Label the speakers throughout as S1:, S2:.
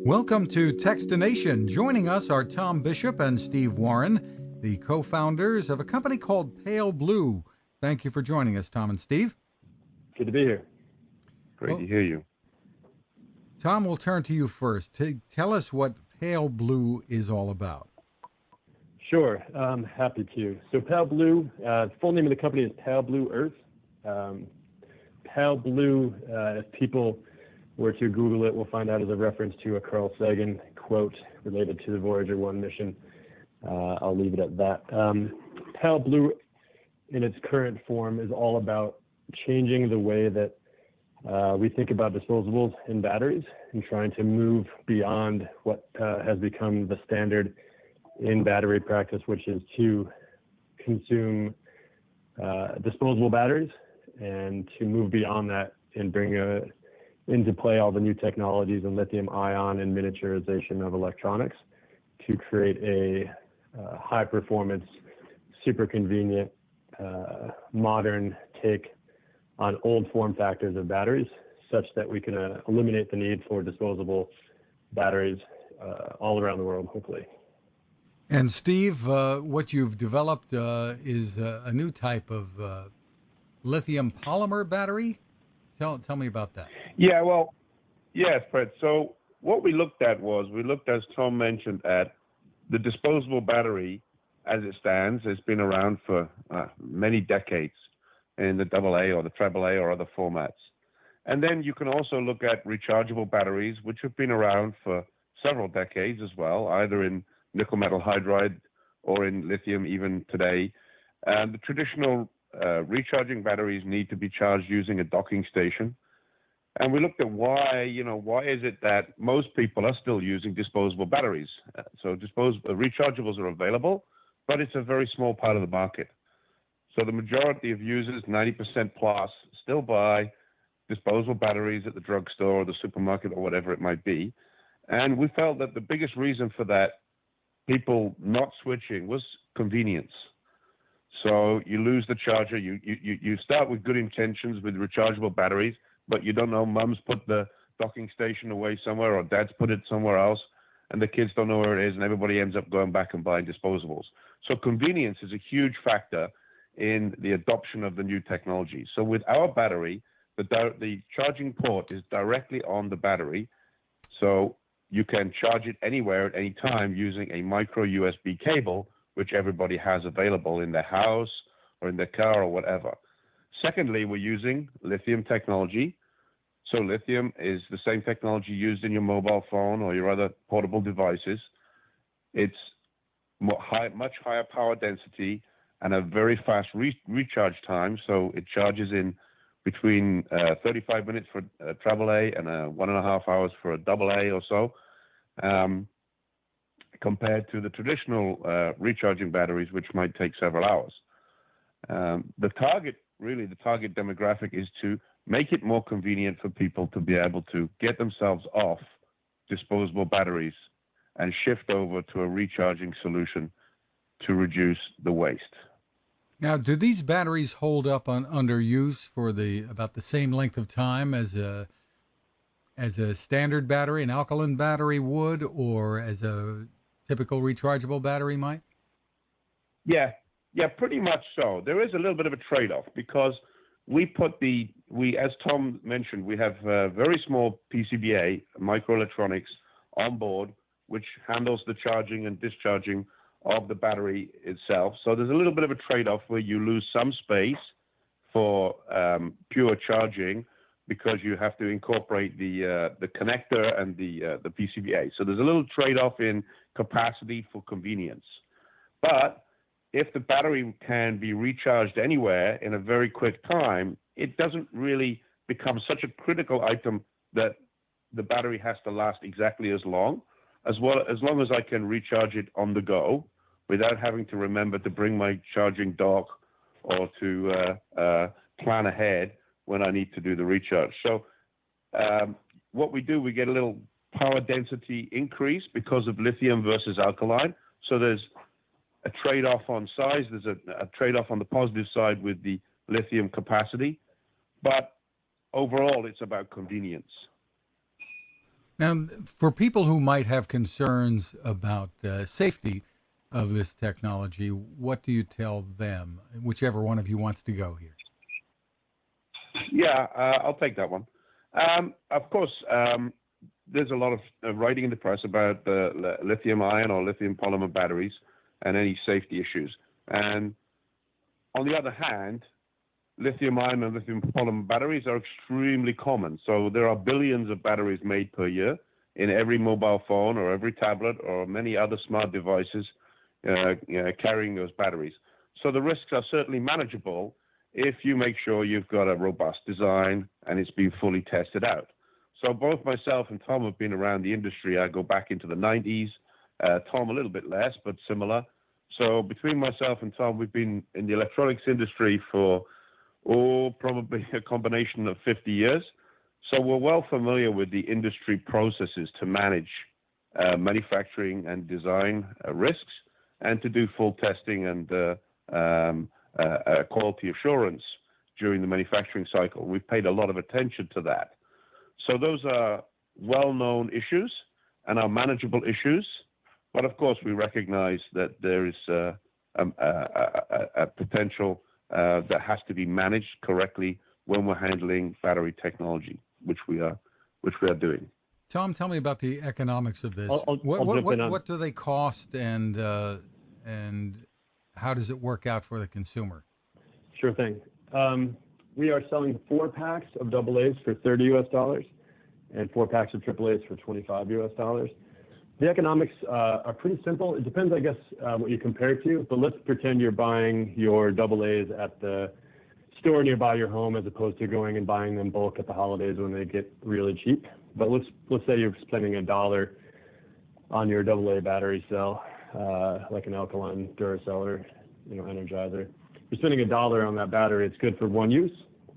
S1: Welcome to Techstination. Joining us are Tom Bishop and Steve Warren, the co-founders of a company called Pale Blue. Thank you for joining us, Tom and Steve.
S2: Good to be here.
S3: Great to hear you.
S1: Tom, we'll turn to you first. Tell us what Pale Blue is all about.
S2: Sure, happy to. So Pale Blue, the full name of the company is Pale Blue Earth. Pale Blue, if people were to Google it, we'll find out is a reference to a Carl Sagan quote related to the Voyager 1 mission. I'll leave it at that. Pale Blue, in its current form, is all about changing the way that we think about disposables and batteries and trying to move beyond what has become the standard in battery practice, which is to consume disposable batteries and to move beyond that and bring into play all the new technologies in lithium ion and miniaturization of electronics to create a high performance, super convenient, modern take on old form factors of batteries, such that we can eliminate the need for disposable batteries all around the world, hopefully.
S1: And Steve, what you've developed is a new type of lithium polymer battery. Tell me about that.
S3: Yeah, well, yes, Fred. So what we looked at, as Tom mentioned, at the disposable battery as it stands. It's been around for many decades in the AA or the AAA or other formats. And then you can also look at rechargeable batteries, which have been around for several decades as well, either in nickel metal hydride or in lithium even today. And the traditional recharging batteries need to be charged using a docking station. And we looked at why is it that most people are still using disposable batteries? So rechargeables are available, but it's a very small part of the market. So the majority of users, 90% plus, still buy disposable batteries at the drugstore or the supermarket or whatever it might be. And we felt that the biggest reason for that, people not switching, was convenience. So you lose the charger. You start with good intentions with rechargeable batteries, but you don't know, mom's put the docking station away somewhere or dad's put it somewhere else, and the kids don't know where it is, and everybody ends up going back and buying disposables. So convenience is a huge factor in the adoption of the new technology. So with our battery, the charging port is directly on the battery, so you can charge it anywhere at any time using a micro USB cable, which everybody has available in their house or in their car or whatever. Secondly, we're using lithium technology. So lithium is the same technology used in your mobile phone or your other portable devices. It's much higher power density and a very fast recharge time. So it charges in between 35 minutes for a AAA and 1.5 hours for a AA or so. Compared to the traditional recharging batteries, which might take several hours. The target demographic is to make it more convenient for people to be able to get themselves off disposable batteries and shift over to a recharging solution to reduce the waste.
S1: Now, do these batteries hold up under use for about the same length of time as a standard battery, an alkaline battery would, or as a typical rechargeable battery might? Yeah,
S3: pretty much so. There is a little bit of a trade-off because as Tom mentioned, we have very small PCBA, microelectronics, on board, which handles the charging and discharging of the battery itself. So there's a little bit of a trade-off where you lose some space for pure charging because you have to incorporate the connector and the PCBA. So there's a little trade-off in capacity for convenience. But if the battery can be recharged anywhere in a very quick time, it doesn't really become such a critical item that the battery has to last exactly as long as I can recharge it on the go without having to remember to bring my charging dock or to plan ahead when I need to do the recharge. So what we do, we get a little power density increase because of lithium versus alkaline. So there's a trade-off on size. There's a trade-off on the positive side with the lithium capacity. But overall, it's about convenience.
S1: Now, for people who might have concerns about safety of this technology, what do you tell them? Whichever one of you wants to go here.
S3: Yeah, I'll take that one. Of course, there's a lot of writing in the press about the lithium ion or lithium polymer batteries and any safety issues. And on the other hand, lithium ion and lithium polymer batteries are extremely common. So there are billions of batteries made per year in every mobile phone or every tablet or many other smart devices carrying those batteries. So the risks are certainly manageable if you make sure you've got a robust design and it's been fully tested out. So both myself and Tom have been around the industry. I go back into the 90s, Tom a little bit less, but similar. So between myself and Tom, we've been in the electronics industry for, probably a combination of 50 years. So we're well familiar with the industry processes to manage manufacturing and design risks and to do full testing and quality assurance during the manufacturing cycle. We've paid a lot of attention to that. So those are well-known issues and are manageable issues. But of course, we recognize that there is a potential that has to be managed correctly when we're handling battery technology, which we are doing.
S1: Tom, tell me about the economics of this.
S2: I'll jump in on.
S1: What do they cost, and how does it work out for the consumer?
S2: Sure thing. We are selling 4 packs of AA's for $30 and 4 packs of AAA's for $25. The economics are pretty simple. It depends, I guess, what you compare it to, but let's pretend you're buying your AA's at the store nearby your home as opposed to going and buying them bulk at the holidays when they get really cheap. But let's say you're spending $1 on your AA battery cell, like an alkaline Duracell or Energizer. You're spending $1 on that battery. It's good for one use.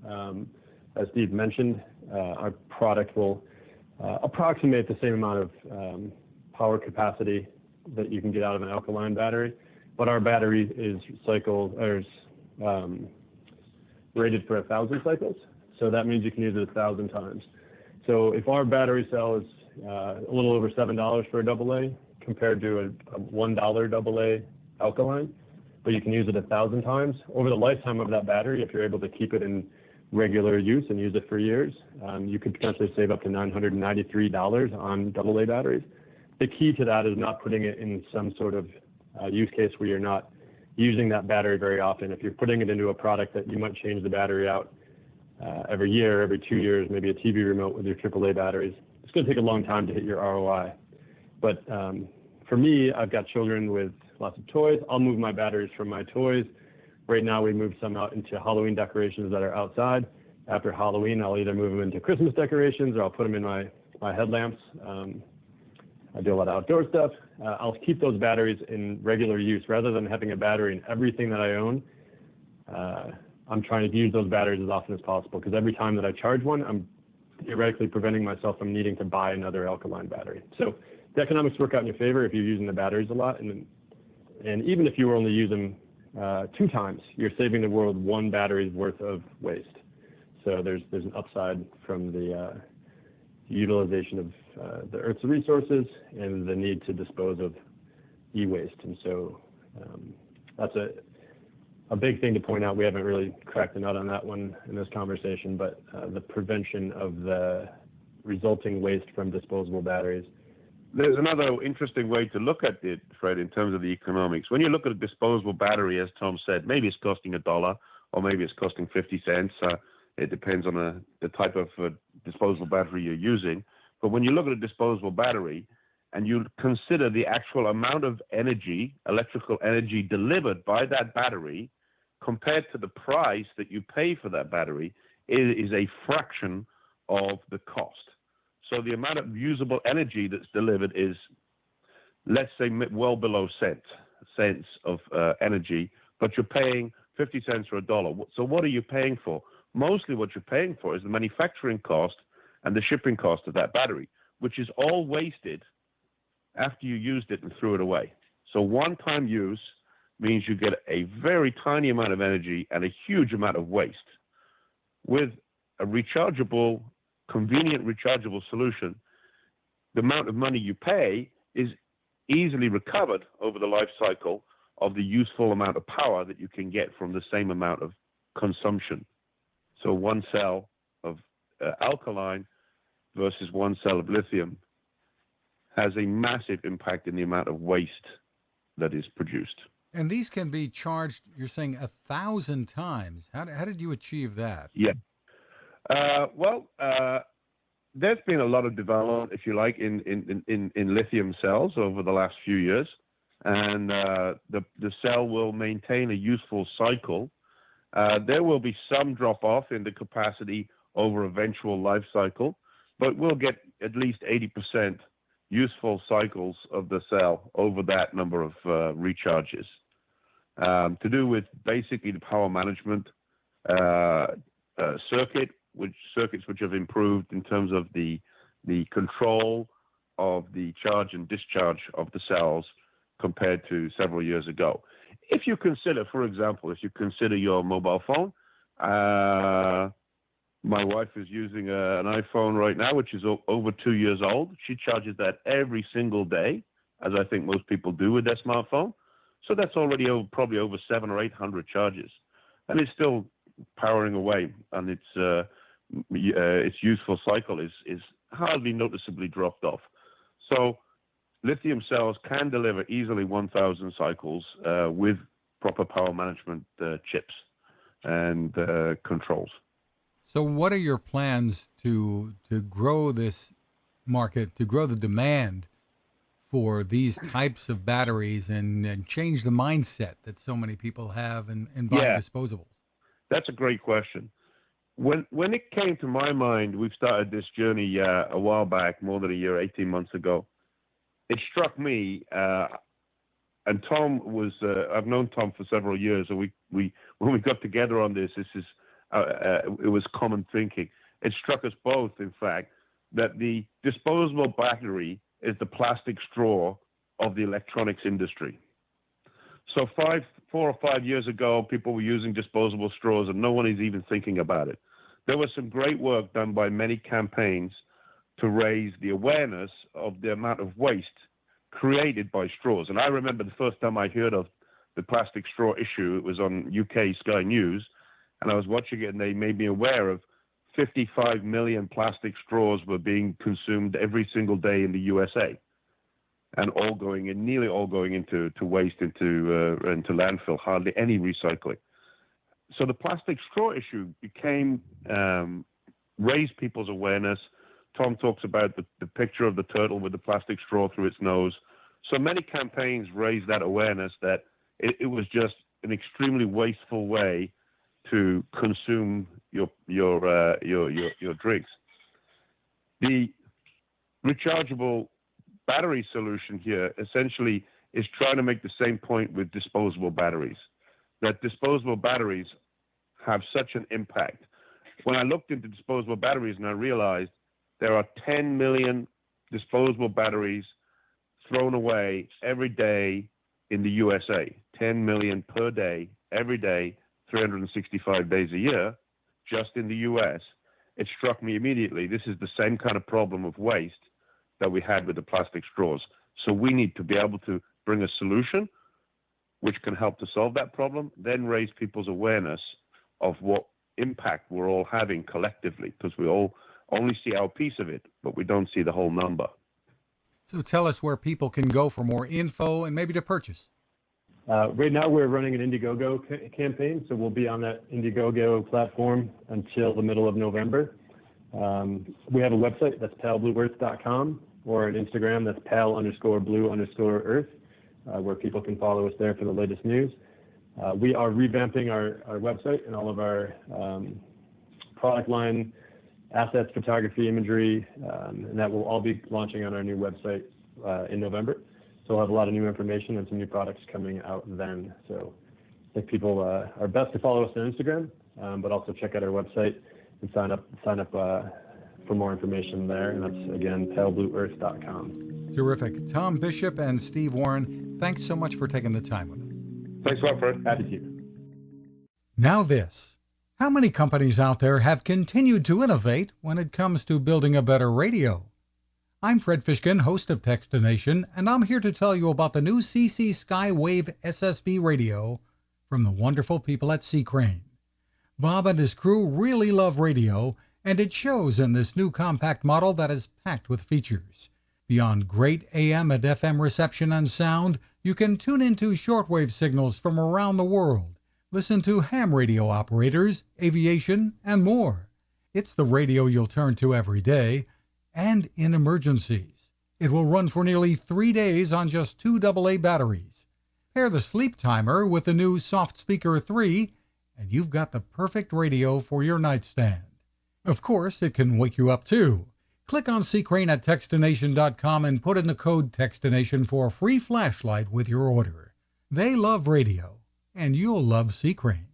S2: As Steve mentioned, our product will approximate the same amount of power capacity that you can get out of an alkaline battery, but our battery is rated for 1,000 cycles. So that means you can use it 1,000 times. So if our battery cell is a little over $7 for a AA compared to a $1 AA alkaline, but you can use it 1,000 times over the lifetime of that battery. If you're able to keep it in regular use and use it for years, you could potentially save up to $993 on AA batteries. The key to that is not putting it in some sort of use case where you're not using that battery very often. If you're putting it into a product that you might change the battery out every year, every 2 years, maybe a TV remote with your AAA batteries, it's going to take a long time to hit your ROI. But for me, I've got children with lots of toys. I'll move my batteries from my toys. Right now, we move some out into Halloween decorations that are outside. After Halloween, I'll either move them into Christmas decorations or I'll put them in my headlamps. I do a lot of outdoor stuff. I'll keep those batteries in regular use rather than having a battery in everything that I own. I'm trying to use those batteries as often as possible because every time that I charge one, I'm theoretically preventing myself from needing to buy another alkaline battery. So the economics work out in your favor if you're using the batteries a lot. And even if you were only using 2 times, you're saving the world 1 battery's worth of waste. So there's an upside from the utilization of the Earth's resources and the need to dispose of e-waste. And so that's a big thing to point out. We haven't really cracked the nut on that one in this conversation, but the prevention of the resulting waste from disposable batteries.
S3: There's another interesting way to look at it, Fred, in terms of the economics. When you look at a disposable battery, as Tom said, maybe it's costing $1 or maybe it's costing 50 cents. It depends on the type of disposable battery you're using. But when you look at a disposable battery and you consider the actual amount of energy, electrical energy delivered by that battery compared to the price that you pay for that battery, it is a fraction of the cost. So the amount of usable energy that's delivered is, let's say, well below cents of energy, but you're paying 50 cents or $1. So what are you paying for? Mostly what you're paying for is the manufacturing cost and the shipping cost of that battery, which is all wasted after you used it and threw it away. So one-time use means you get a very tiny amount of energy and a huge amount of waste. With a rechargeable, convenient rechargeable solution, the amount of money you pay is easily recovered over the life cycle of the useful amount of power that you can get from the same amount of consumption. So one cell of alkaline versus one cell of lithium has a massive impact in the amount of waste that is produced.
S1: And these can be charged, you're saying, 1,000 times. How did you achieve that?
S3: Yeah. There's been a lot of development, if you like, in lithium cells over the last few years. And the cell will maintain a useful cycle. There will be some drop off in the capacity over eventual life cycle, but we'll get at least 80% useful cycles of the cell over that number of recharges. To do with basically the power management circuits which have improved in terms of the control of the charge and discharge of the cells compared to several years ago. If you consider, for example, your mobile phone, my wife is using an iPhone right now, which is over 2 years old. She charges that every single day, as I think most people do with their smartphone. So that's already probably over 700 or 800 charges, and it's still powering away, and its useful cycle is hardly noticeably dropped off. So lithium cells can deliver easily 1,000 cycles with proper power management chips and controls.
S1: So what are your plans to grow this market, to grow the demand for these types of batteries and change the mindset that so many people have in buying disposables?
S3: That's a great question. When it came to my mind, we've started this journey a while back, more than a year, 18 months ago. It struck me, and Tom was, I've known Tom for several years, and when we got together on this, it was common thinking. It struck us both, in fact, that the disposable battery is the plastic straw of the electronics industry. So 4 or 5 years ago, people were using disposable straws, and no one is even thinking about it. There was some great work done by many campaigns to raise the awareness of the amount of waste created by straws. And I remember the first time I heard of the plastic straw issue, it was on UK Sky News, and I was watching it, and they made me aware of 55 million plastic straws were being consumed every single day in the USA, and nearly all going into waste, into landfill, hardly any recycling. So the plastic straw issue raised people's awareness. Tom talks about the picture of the turtle with the plastic straw through its nose. So many campaigns raised that awareness that it was just an extremely wasteful way to consume your drinks. The rechargeable battery solution here essentially is trying to make the same point with disposable batteries, that disposable batteries have such an impact. When I looked into disposable batteries, and I realized there are 10 million disposable batteries thrown away every day in the USA, 10 million per day, every day, 365 days a year, just in the US. It struck me immediately, this is the same kind of problem of waste that we had with the plastic straws. So we need to be able to bring a solution which can help to solve that problem, then raise people's awareness of what impact we're all having collectively, because we all only see our piece of it, but we don't see the whole number.
S1: So tell us where people can go for more info and maybe to purchase.
S2: Right now we're running an Indiegogo campaign, so we'll be on that Indiegogo platform until the middle of November. We have a website, that's palblueearth.com, or an Instagram, that's pal_blue_earth, where people can follow us there for the latest news. We are revamping our website and all of our product line, assets, photography, imagery, and that will all be launching on our new website in November. So we'll have a lot of new information and some new products coming out then. So I think people are best to follow us on Instagram, but also check out our website and sign up for more information there. And that's, again, palblueearth.com.
S1: Terrific. Tom Bishop and Steve Warren, thanks so much for taking the time with us.
S3: Thanks a lot, Fred.
S2: Happy to.
S1: Now this. How many companies out there have continued to innovate when it comes to building a better radio? I'm Fred Fishkin, host of Techstination, and I'm here to tell you about the new CC Skywave SSB radio from the wonderful people at C. Crane. Bob and his crew really love radio, and it shows in this new compact model that is packed with features. Beyond great AM and FM reception and sound, you can tune into shortwave signals from around the world, listen to ham radio operators, aviation, and more. It's the radio you'll turn to every day, and in emergencies. It will run for nearly 3 days on just 2 AA batteries. Pair the sleep timer with the new Soft Speaker 3, and you've got the perfect radio for your nightstand. Of course, it can wake you up too. Click on Crane at Techstination.com and put in the code Techstination for a free flashlight with your order. They love radio, and you'll love Crane.